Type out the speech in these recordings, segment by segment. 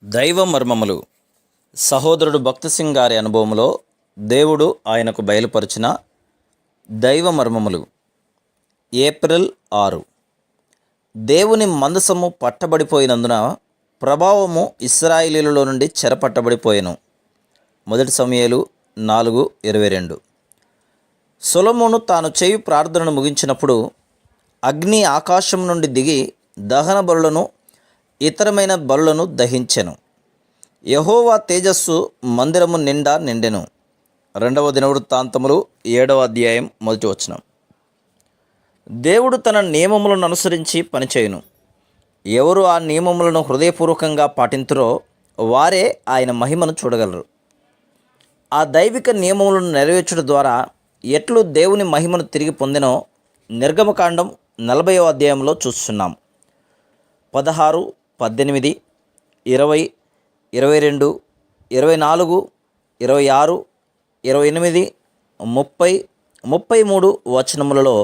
దైవ మర్మములు. సహోదరుడు భక్త్ సింగ్ గారి అనుభవంలో దేవుడు ఆయనకు బయలుపరిచిన దైవ మర్మములు. ఏప్రిల్ 6. దేవుని మందసము పట్టబడిపోయినందున ప్రభావము ఇశ్రాయేలీయులలో నుండి చెరపట్టబడిపోయెను. 1 సమూయేలు 4:22. సొలొమోను తాను చేయు ప్రార్థనను ముగించినప్పుడు అగ్ని ఆకాశం నుండి దిగి దహన బలులను ఇతరమైన బలులను దహించెను. యెహోవా తేజస్సు మందిరము నిండా నిండెను. 2వ దినవృత్తాంతములు 7వ అధ్యాయం 1వ వచనం. దేవుడు తన నియమములను అనుసరించి పనిచేయును. ఎవరు ఆ నియమములను హృదయపూర్వకంగా పాటింతురో వారే ఆయన మహిమను చూడగలరు. ఆ దైవిక నియమములను నెరవేర్చుట ద్వారా ఎట్లు దేవుని మహిమను తిరిగి పొందినో నిర్గమకాండం 40వ అధ్యాయంలో చూస్తున్నాం. 16, 18, 20, 22, 24, 26, 28, 30, 33 వచనములలో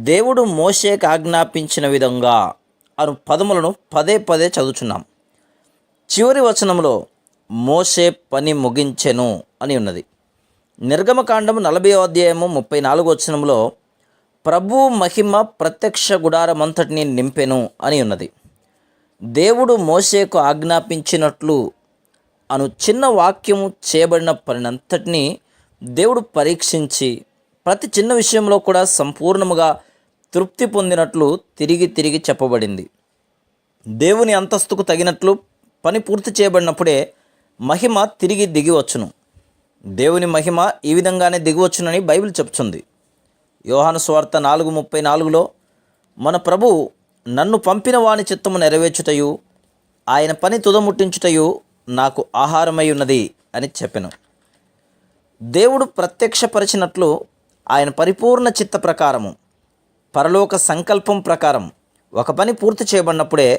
దేవుడు మోషేకు ఆజ్ఞాపించిన విధంగా అను పదములను పదే పదే చదువుచున్నాం. చివరి వచనంలో మోషే పని ముగించెను అని ఉన్నది. నిర్గమకాండం 40వ అధ్యాయము 34 వచనంలో ప్రభు మహిమ ప్రత్యక్ష గుడారమంతటిని నింపెను అని ఉన్నది. దేవుడు మోషేకు ఆజ్ఞాపించినట్లు అను చిన్న వాక్యము చేయబడిన పనినంతటినీ దేవుడు పరీక్షించి ప్రతి చిన్న విషయంలో కూడా సంపూర్ణముగా తృప్తి పొందినట్లు తిరిగి తిరిగి చెప్పబడింది. దేవుని అంతస్తుకు తగినట్లు పని పూర్తి చేయబడినప్పుడే మహిమ తిరిగి దిగివచ్చును. దేవుని మహిమ ఈ విధంగానే దిగివచ్చునని బైబిల్ చెప్తుంది. యోహాను సువార్త 4:34లో మన ప్రభువు నన్ను పంపిన వాని చిత్తము నెరవేర్చుటయు ఆయన పని తుదముట్టించుటయు నాకు ఆహారమై ఉన్నది అని చెప్పెను. దేవుడు ప్రత్యక్షపరిచినట్లు ఆయన పరిపూర్ణ చిత్త ప్రకారము పరలోక సంకల్పం ప్రకారం ఒక పని పూర్తి చేయబడినప్పుడే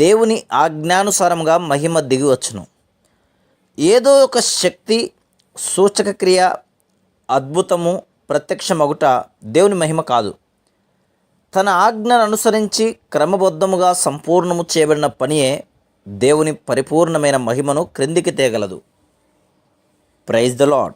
దేవుని ఆజ్ఞానుసారంగా మహిమ దిగివచ్చును. ఏదో ఒక శక్తి, సూచక క్రియ, అద్భుతము ప్రత్యక్షమగుట దేవుని మహిమ కాదు. తన ఆజ్ఞను అనుసరించి క్రమబద్ధముగా సంపూర్ణము చేయబడిన పనియే దేవుని పరిపూర్ణమైన మహిమను క్రిందికి తేగలదు. Praise the lord.